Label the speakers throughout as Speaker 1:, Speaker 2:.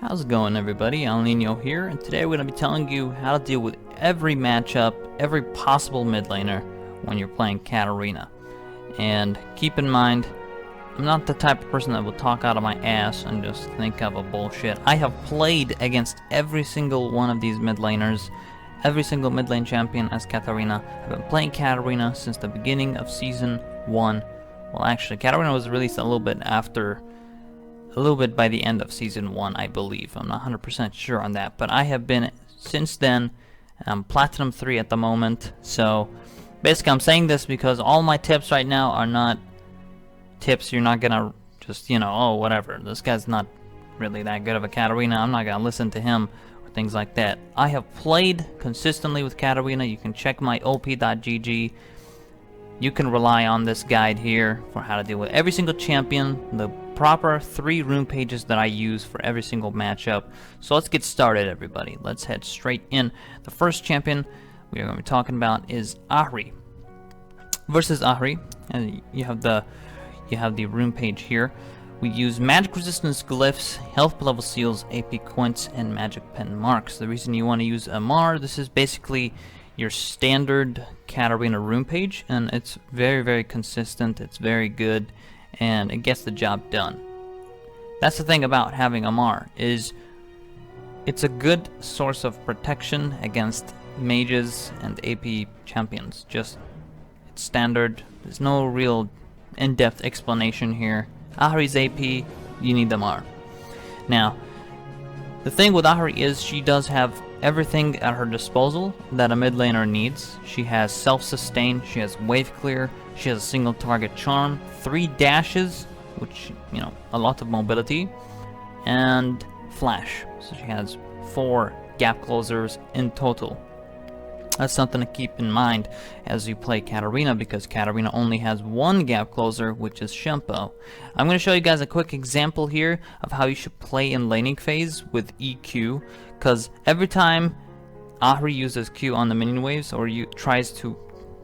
Speaker 1: How's it going, everybody? Alninio here, and today we're going to be telling you how to deal with every matchup, every possible mid laner when you're playing Katarina. And keep in mind, I'm not the type of person that will talk out of my ass and just think of a bullshit. I have played against every single one of these mid laners, every single mid lane champion as Katarina. I've been playing Katarina since the beginning of Season 1. Well, actually, Katarina was released a little bit by the end of Season 1, I believe. I'm not 100% sure on that, but I have been since then. Platinum 3 at the moment. So basically I'm saying this because all my tips right now are not tips you're not gonna just, oh, whatever, this guy's not really that good of a Katarina, I'm not gonna listen to him, or things like that. I have played consistently with Katarina. You can check my op.gg. You can rely on this guide here for how to deal with every single champion, the proper 3 rune pages that I use for every single matchup. So let's get started, everybody. Let's head straight in. The first champion we are going to be talking about is Ahri versus Ahri, and you have the rune page here. We use magic resistance glyphs, health level seals, AP quints, and magic pen marks. The reason you want to use Amar, this is basically your standard Katarina rune page, and it's very, very consistent, it's very good, and it gets the job done. That's the thing about having Amar, is it's a good source of protection against mages and AP champions. Just, it's standard, there's no real in-depth explanation here. Ahri's AP, you need Amar. Now, the thing with Ahri is she does have everything at her disposal that a mid laner needs. She has self-sustain, she has wave clear, she has a single target charm, 3 dashes, which, a lot of mobility, and flash. So she has 4 gap closers in total. That's something to keep in mind as you play Katarina, because Katarina only has 1 gap closer, which is Shampoo. I'm going to show you guys a quick example here of how you should play in laning phase with EQ, because every time Ahri uses Q on the minion waves or tries to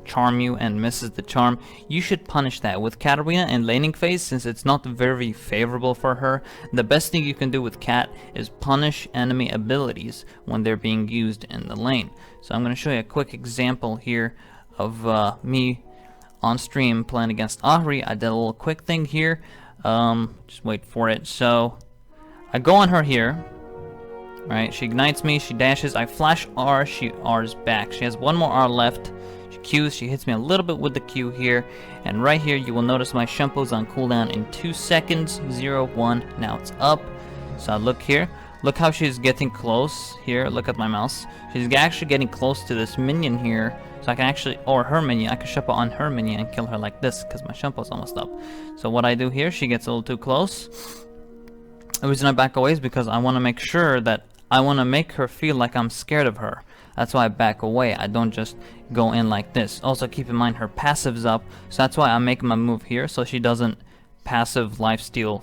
Speaker 1: charm you and misses the charm, you should punish that. With Katarina in laning phase, since it's not very favorable for her, the best thing you can do with Kat is punish enemy abilities when they're being used in the lane. So I'm going to show you a quick example here of me on stream playing against Ahri. I did a little quick thing here, just wait for it. So I go on her here, right? She ignites me, she dashes, I flash R, she R's back. She has 1 more R left. Q's, she hits me a little bit with the Q here, and right here you will notice my Shampoo's on cooldown in 2 seconds, 0, 1, now it's up. So I look here, look how she's getting close here, look at my mouse. She's actually getting close to this minion here, so I can actually, or her minion, I can Shampoo on her minion and kill her like this, because my Shampoo's almost up. So what I do here, she gets a little too close. The reason I back away is because I want to make sure that I want to make her feel like I'm scared of her. That's why I back away. I don't just go in like this. Also keep in mind her passive's up, so that's why I'm making my move here, so she doesn't passive lifesteal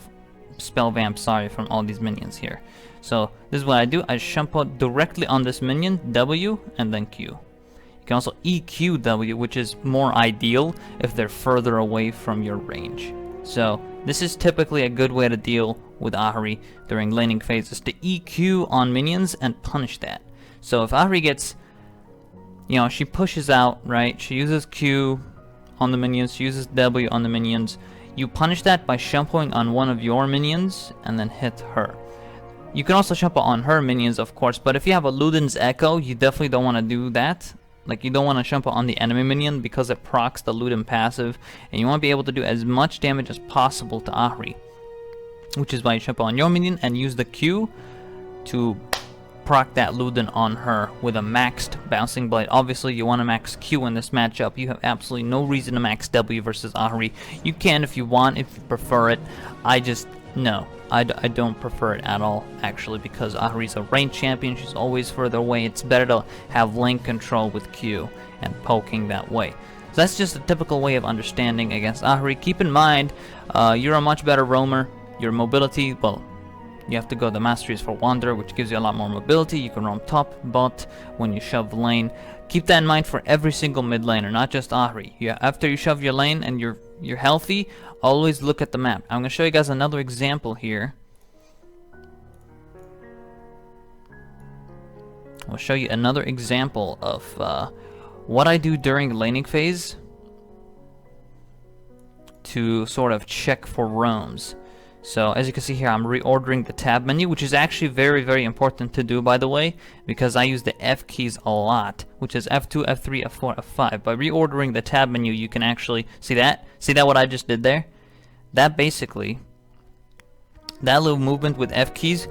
Speaker 1: spell vamp, from all these minions here. So this is what I do. I Shampoo directly on this minion, W, and then Q. You can also EQ W, which is more ideal if they're further away from your range. So this is typically a good way to deal with Ahri during laning phases, to EQ on minions and punish that. So if Ahri gets, she pushes out, right? She uses Q on the minions, she uses W on the minions. You punish that by Shampooing on one of your minions and then hit her. You can also Shampoo on her minions, of course, but if you have a Luden's Echo, you definitely don't want to do that. Like, you don't want to Shampoo on the enemy minion because it procs the Luden passive, and you want to be able to do as much damage as possible to Ahri, which is why you Shampoo on your minion and use the Q to proc that Luden on her with a maxed Bouncing Blade. Obviously, you want to max Q in this matchup. You have absolutely no reason to max W versus Ahri. You can if you want, if you prefer it. No, I don't prefer it at all, actually, because Ahri's a ranged champion. She's always further away. It's better to have lane control with Q and poking that way. So that's just a typical way of understanding against Ahri. Keep in mind, you're a much better roamer. Your mobility, well, you have to go the Masteries for Wanderer, which gives you a lot more mobility. You can roam top, bot when you shove lane. Keep that in mind for every single mid laner, not just Ahri. After you shove your lane and you're healthy, always look at the map. I'm going to show you guys another example here I'll show you another example of what I do during the laning phase to sort of check for roams. So as you can see here, I'm reordering the tab menu, which is actually very, very important to do, by the way, because I use the F keys a lot, which is F2, F3, F4, F5. By reordering the tab menu, you can actually see that what I just did there? That basically, that little movement with F keys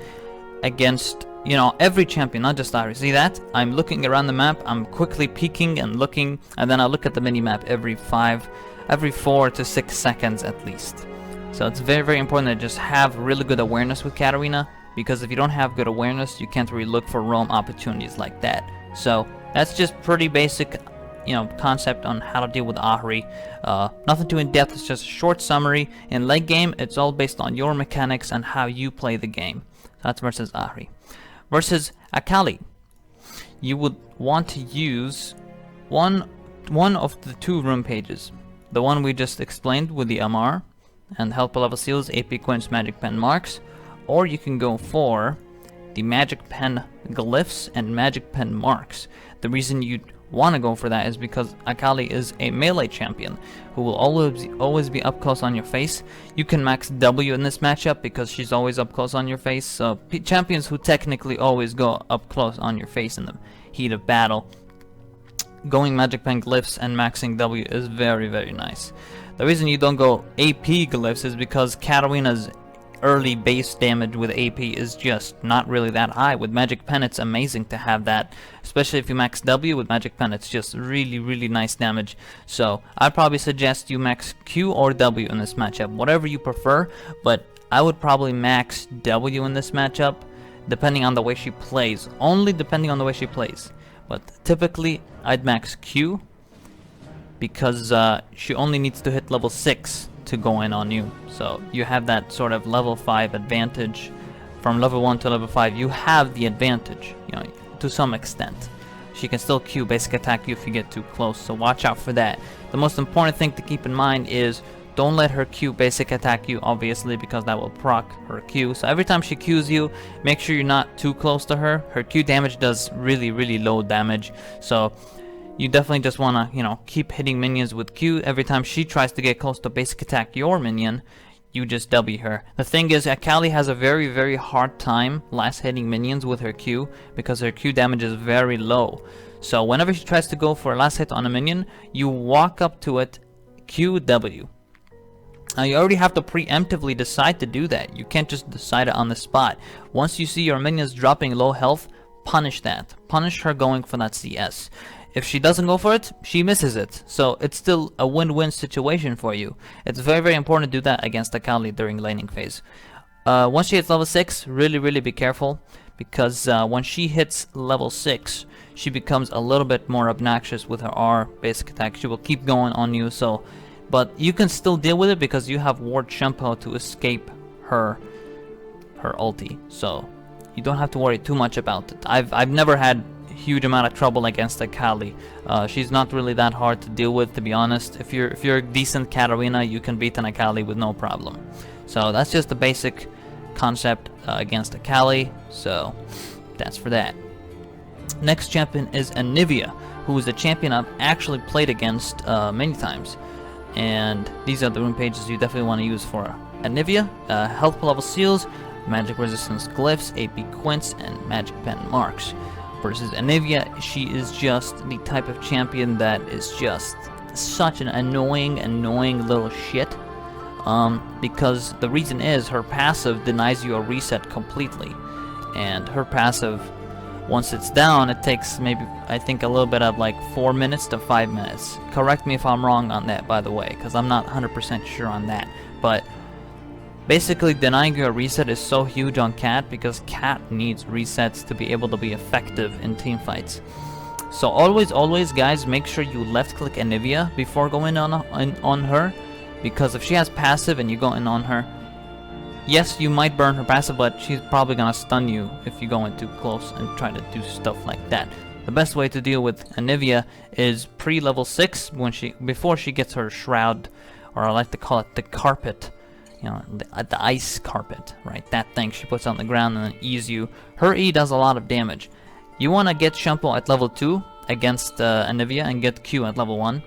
Speaker 1: against, you know, every champion, not just Ahri. See that? I'm looking around the map, I'm quickly peeking and looking, and then I look at the mini map every 4 to 6 seconds at least. So it's very, very important to just have really good awareness with Katarina, because if you don't have good awareness, you can't really look for roam opportunities like that. So that's just pretty basic, you know, concept on how to deal with Ahri. Nothing too in depth, it's just a short summary. In late game, it's all based on your mechanics and how you play the game. That's versus Ahri. Versus Akali, you would want to use one of the 2 room pages. The one we just explained with the MR and help level seals, AP coins, magic pen marks, or you can go for the magic pen glyphs and magic pen marks. The reason you'd want to go for that is because Akali is a melee champion who will always be up close on your face. You can max W in this matchup because she's always up close on your face. So champions who technically always go up close on your face in the heat of battle, going magic pen glyphs and maxing W is very, very nice. The reason you don't go AP glyphs is because Katarina's early base damage with AP is just not really that high. With magic pen, it's amazing to have that, especially if you max W with magic pen. It's just really, really nice damage. So I'd probably suggest you max Q or W in this matchup, whatever you prefer, but I would probably max W in this matchup depending on the way she plays, only depending on the way she plays. But typically I'd max Q because she only needs to hit level 6 to go in on you. So you have that sort of level 5 advantage. From level 1 to level 5, you have the advantage, you know, to some extent. She can still Q basic attack you if you get too close, so watch out for that. The most important thing to keep in mind is don't let her Q basic attack you, obviously, because that will proc her Q. So every time she Qs you, make sure you're not too close to her. Her Q damage does really, really low damage, so you definitely just want to, you know, keep hitting minions with Q. Every time she tries to get close to basic attack your minion, you just W her. The thing is, Akali has a very, very hard time last hitting minions with her Q because her Q damage is very low. So whenever she tries to go for a last hit on a minion, you walk up to it, Q, W. Now you already have to preemptively decide to do that. You can't just decide it on the spot. Once you see your minions dropping low health, punish that. Punish her going for that CS. If she doesn't go for it, she misses it. So it's still a win-win situation for you. It's very, very important to do that against Akali during laning phase. Once she hits level 6, really, really be careful. Because when she hits level 6, she becomes a little bit more obnoxious with her R basic attack. She will keep going on you. So, but you can still deal with it because you have Ward Shampoo to escape her ulti. So you don't have to worry too much about it. I've never had huge amount of trouble against Akali. She's not really that hard to deal with, to be honest. If you're a decent Katarina, you can beat an Akali with no problem. So that's just the basic concept against Akali. So that's for that. Next champion is Anivia, who is a champion I've actually played against many times. And these are the rune pages you definitely want to use for Anivia. Health level seals, magic resistance glyphs, AP quints, and magic pen marks. Versus Anivia, she is just the type of champion that is just such an annoying little shit. Because the reason is her passive denies you a reset completely. And her passive, once it's down, it takes maybe, I think, a little bit of like 4 minutes to 5 minutes. Correct me if I'm wrong on that, by the way, because I'm not 100% sure on that. But basically, denying you a reset is so huge on Cat because Cat needs resets to be able to be effective in team fights. So always, guys, make sure you left-click Anivia before going on her, because if she has passive and you go in on her, yes, you might burn her passive, but she's probably gonna stun you if you go in too close and try to do stuff like that. The best way to deal with Anivia is pre-level 6 before she gets her shroud, or I like to call it the carpet. You know, the ice carpet, right? That thing she puts on the ground and then E's you. Her E does a lot of damage. You want to get Shampoo at level 2 against Anivia and get Q at level 1.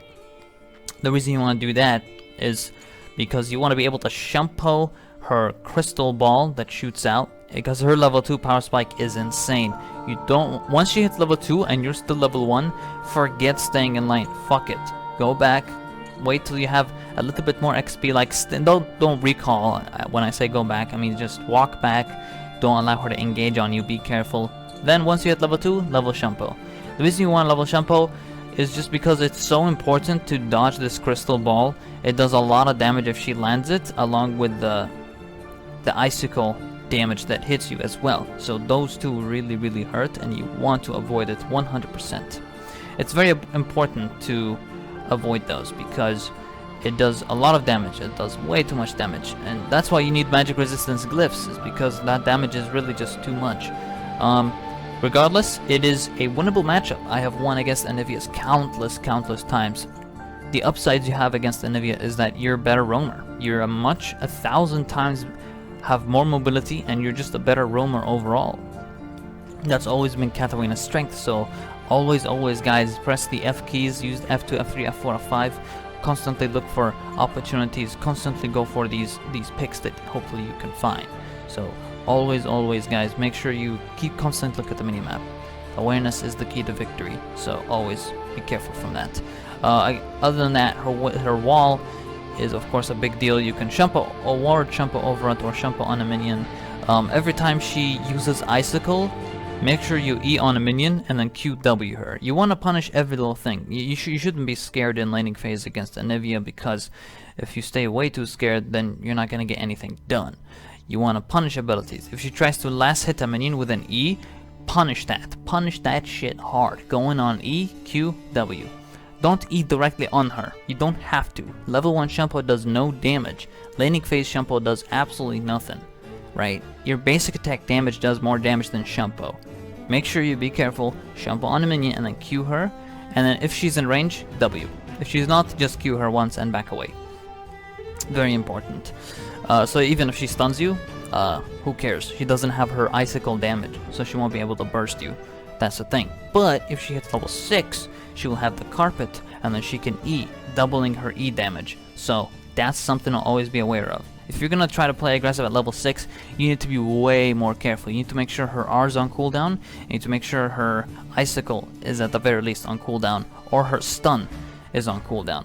Speaker 1: The reason you want to do that is because you want to be able to Shampoo her crystal ball that shoots out, because her level 2 power spike is insane. You don't, once she hits level 2 and you're still level 1, forget staying in lane. Fuck it. Go back, wait till you have a little bit more XP, like don't recall when I say go back. I mean just walk back, don't allow her to engage on you, be careful. Then once you hit level 2, level Shampoo. The reason you want level Shampoo is just because it's so important to dodge this crystal ball. It does a lot of damage if she lands it, along with the icicle damage that hits you as well. So those two really hurt, and you want to avoid it 100%. It's very important to avoid those because it does a lot of damage. It does way too much damage, and that's why you need magic resistance glyphs, is because that damage is really just too much. Regardless, it is a winnable matchup. I have won against Anivia's countless times. The upsides you have against Anivia is that you're a better roamer. You're 1,000 times have more mobility, and you're just a better roamer overall. That's always been Katarina's strength, so always guys, press the F keys, use F2, F3, F4, F5, constantly look for opportunities, constantly go for these picks that hopefully you can find. So always guys, make sure you keep constant look at the minimap. Awareness is the key to victory, so always be careful from that. Other than that, her wall is of course a big deal. You can Shampoo a ward, Shampoo over it, or Shampoo on a minion. Every time she uses Icicle, make sure you E on a minion and then QW her. You want to punish every little thing. You shouldn't be scared in laning phase against Anivia, because if you stay way too scared, then you're not going to get anything done. You want to punish abilities. If she tries to last hit a minion with an E, punish that. Punish that shit hard. Going on E, Q, W. Don't E directly on her. You don't have to. Level 1 Shampoo does no damage. Laning phase Shampoo does absolutely nothing. Right? Your basic attack damage does more damage than Shampoo. Make sure you be careful. Shampoo on a minion and then Q her. And then if she's in range, W. If she's not, just Q her once and back away. Very important. So even if she stuns you, who cares? She doesn't have her icicle damage, so she won't be able to burst you. That's the thing. But if she hits level 6, she will have the carpet, and then she can E, doubling her E damage. So that's something to always be aware of. If you're gonna try to play aggressive at level 6, you need to be way more careful. You need to make sure her R is on cooldown. You need to make sure her icicle is at the very least on cooldown, or her stun is on cooldown,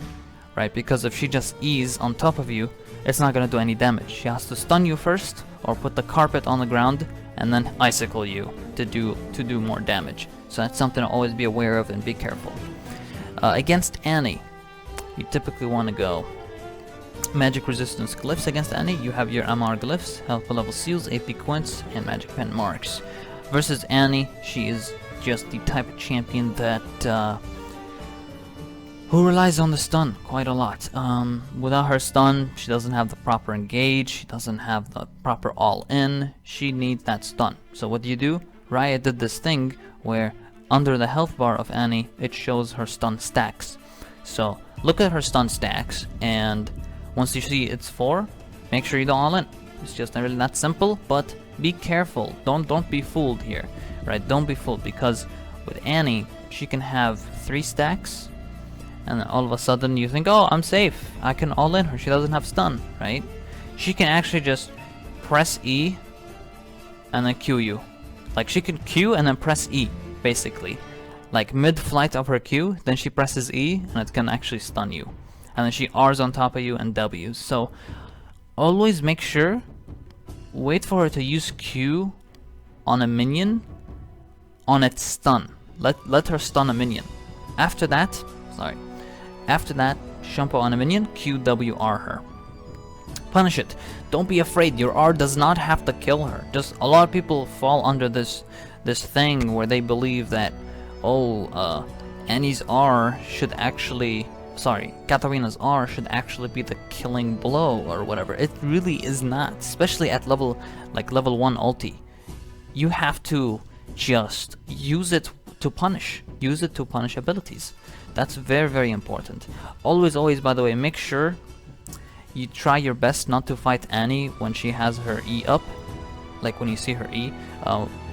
Speaker 1: right? Because if she just E's on top of you, it's not gonna do any damage. She has to stun you first, or put the carpet on the ground, and then icicle you to do more damage. So that's something to always be aware of and be careful. Against Annie, you typically want to go magic resistance glyphs. Against Annie, you have your MR glyphs, health level seals, AP coins, and magic pen marks. Versus Annie, she is just the type of champion that who relies on the stun quite a lot. Without her stun, she doesn't have the proper engage, she doesn't have the proper all-in, she needs that stun. So what do? Riot did this thing where under the health bar of Annie, it shows her stun stacks. So look at her stun stacks, and once you see it's 4, make sure you don't all-in. It's just really that simple, but be careful. Don't be fooled here, right? Don't be fooled, because with Annie, she can have 3 stacks, and then all of a sudden you think, oh, I'm safe, I can all-in her, she doesn't have stun, right? She can actually just press E and then Q you. Like, she can Q and then press E, basically. Like, mid-flight of her Q, then she presses E, and it can actually stun you. And then she R's on top of you and W's. So, always make sure, wait for her to use Q on a minion, on its stun. Let her stun a minion. After that, Shampoo on a minion, QWR her. Punish it. Don't be afraid. Your R does not have to kill her. Just a lot of people fall under this thing where they believe that, oh, Annie's R should actually, Katarina's R should actually be the killing blow or whatever. It really is not, especially at level 1 ulti. You have to just use it to punish. Use it to punish abilities. That's very important. Always, by the way, make sure you try your best not to fight Annie when she has her E up, like when you see her E,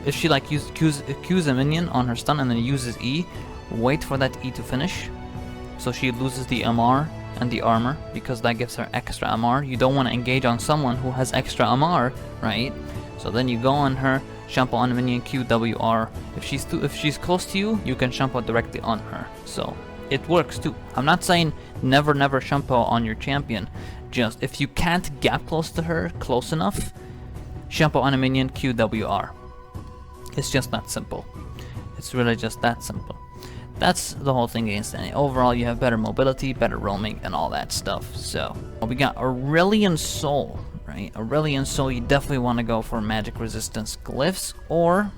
Speaker 1: if she like Qs a minion on her stun and then uses E, wait for that E to finish, so she loses the MR and the armor, because that gives her extra MR. You don't want to engage on someone who has extra MR, right? So then you go on her, shampoo on a minion, QWR. If she's close to you, you can shampoo directly on her. So it works too. I'm not saying never shampoo on your champion. Just if you can't gap close to her close enough, shampoo on a minion, QWR. It's just that simple. It's really just that simple. That's the whole thing against any. Overall, you have better mobility, better roaming, and all that stuff. So we got Aurelion Sol, right? Aurelion Sol, you definitely want to go for magic resistance glyphs, or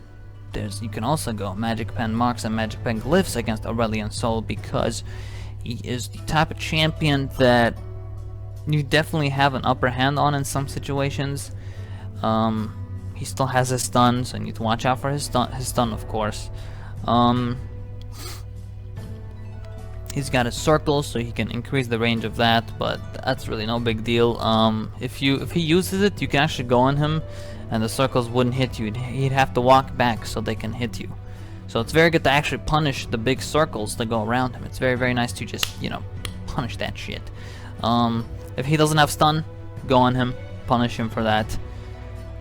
Speaker 1: you can also go magic pen mocks and magic pen glyphs against Aurelion Sol, because he is the type of champion that you definitely have an upper hand on in some situations. He still has his stun, so you need to watch out for his stun, of course. He's got his circles, so he can increase the range of that, but that's really no big deal. If he uses it, you can actually go on him, and the circles wouldn't hit you. He'd have to walk back so they can hit you. So it's very good to actually punish the big circles that go around him. It's very nice to just, you know, punish that shit. If he doesn't have stun, go on him, punish him for that.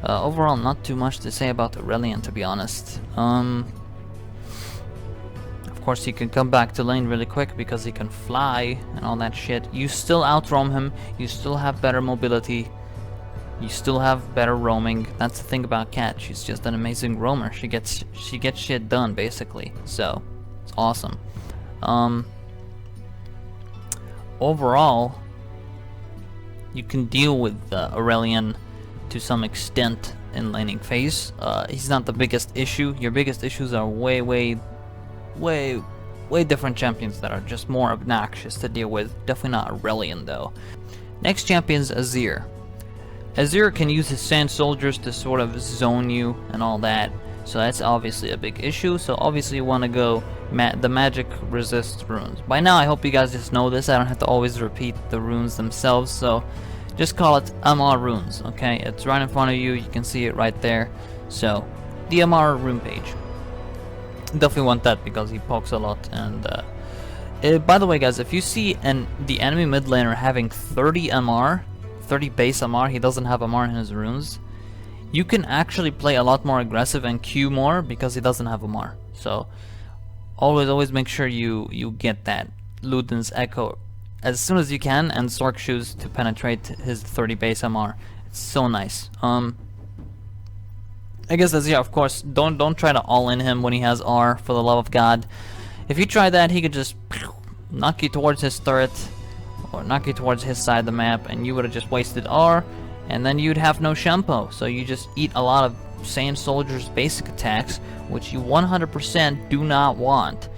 Speaker 1: Overall, not too much to say about Aurelion, to be honest. Of course, he can come back to lane really quick because he can fly and all that shit. You still outroam him. You still have better mobility. You still have better roaming. That's the thing about Kat. She's just an amazing roamer. She gets shit done, basically. So it's awesome. Overall, you can deal with Aurelion to some extent in laning phase. He's not the biggest issue. Your biggest issues are way different champions that are just more obnoxious to deal with. Definitely not Aurelion though. Next champion's Azir. Azir can use his sand soldiers to sort of zone you and all that, so that's obviously a big issue. So obviously you want to go the magic resist runes. By now I hope you guys just know this. I don't have to always repeat the runes themselves, so just call it MR runes, okay? It's right in front of you. You can see it right there. So the MR rune page. Definitely want that because he pokes a lot. And by the way, guys, if you see the enemy mid laner having 30 MR, 30 base MR, he doesn't have MR in his runes, you can actually play a lot more aggressive and Q more because he doesn't have MR. So always make sure you get that Luden's Echo as soon as you can, and Sork Shoes to penetrate his 30 base MR. It's so nice. I guess that's, yeah, of course, don't try to all-in him when he has R, for the love of God. If you try that, he could just knock you towards his turret, or knock you towards his side of the map, and you would have just wasted R, and then you'd have no shampoo. So you just eat a lot of Sand Soldier's basic attacks, which you 100% do not want.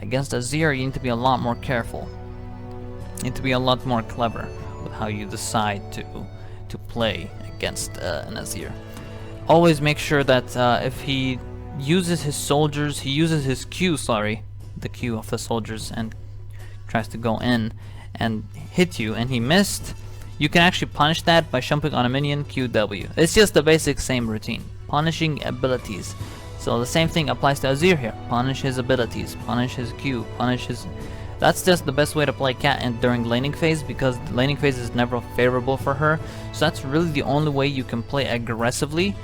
Speaker 1: Against Azir, you need to be a lot more careful. You need to be a lot more clever with how you decide to play against an Azir. Always make sure that if he uses his soldiers, he uses his Q, the Q of the soldiers, and tries to go in and hit you, and he missed, you can actually punish that by jumping on a minion, QW. It's just the basic same routine. Punishing abilities. So the same thing applies to Azir here. Punish his abilities, punish his Q, punish his... That's just the best way to play Kat during laning phase, because the laning phase is never favorable for her. So that's really the only way you can play aggressively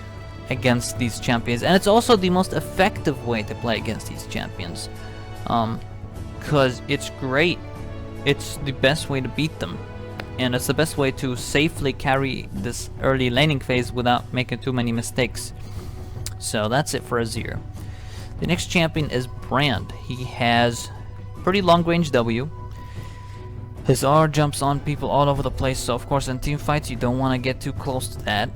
Speaker 1: against these champions, and it's also the most effective way to play against these champions, because it's great. It's the best way to beat them, and it's the best way to safely carry this early laning phase without making too many mistakes. So that's it for Azir. The next champion is Brand. He has pretty long range W. His R jumps on people all over the place, so of course in team fights you don't want to get too close to that.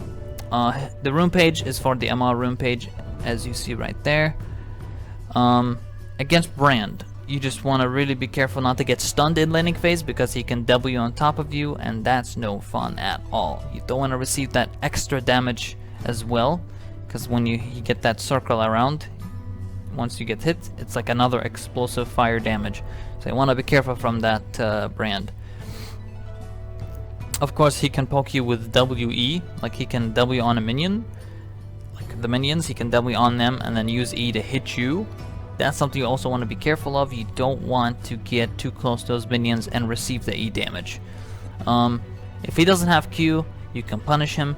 Speaker 1: The rune page is for the MR rune page, as you see right there. Against Brand, you just want to really be careful not to get stunned in laning phase, because he can W on top of you, and that's no fun at all. You don't want to receive that extra damage as well, because when you get that circle around, once you get hit, it's like another explosive fire damage. So you want to be careful from that Brand. Of course, he can poke you with WE, like he can W on a minion, the minions, he can W on them and then use E to hit you. That's something you also want to be careful of. You don't want to get too close to those minions and receive the E damage. If he doesn't have Q, you can punish him.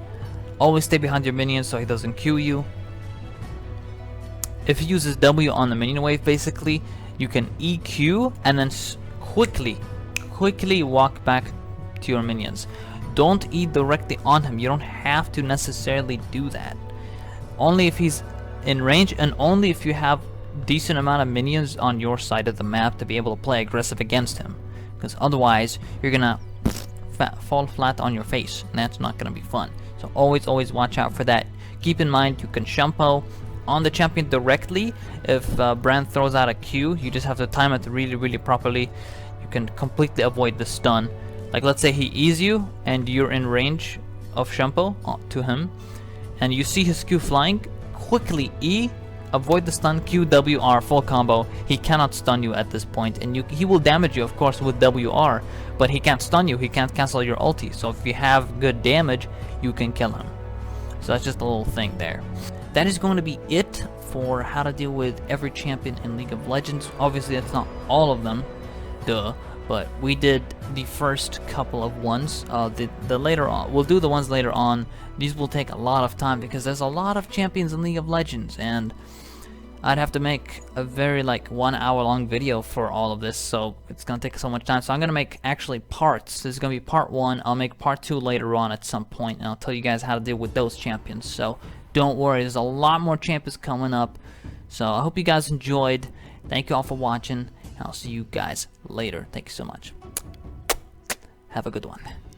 Speaker 1: Always stay behind your minions so he doesn't Q you. If he uses W on the minion wave, basically, you can EQ and then quickly walk back to your minions. Don't E directly on him. You don't have to necessarily do that. Only if he's in range and only if you have decent amount of minions on your side of the map to be able to play aggressive against him. Because otherwise, you're gonna fall flat on your face, and that's not gonna be fun. So always watch out for that. Keep in mind, you can shampoo on the champion directly. If Brand throws out a Q, you just have to time it really properly. You can completely avoid the stun. Like, let's say he E's you and you're in range of shampoo to him, and you see his Q flying, quickly E, avoid the stun, Q, WR, full combo. He cannot stun you at this point, and he will damage you, of course, with WR, but he can't stun you, he can't cancel your ulti. So if you have good damage, you can kill him. So that's just a little thing there. That is going to be it for how to deal with every champion in League of Legends. Obviously, that's not all of them, duh, but we did the first couple of ones. The later on, we'll do the ones later on. These will take a lot of time because there's a lot of champions in League of Legends, and I'd have to make a very 1 hour long video for all of this, so it's gonna take so much time. So I'm gonna make actually parts. This is gonna be part 1. I'll make part 2 later on at some point, and I'll tell you guys how to deal with those champions. So don't worry, there's a lot more champions coming up. So I hope you guys enjoyed. Thank you all for watching, and I'll see you guys later. Thank you so much. Have a good one.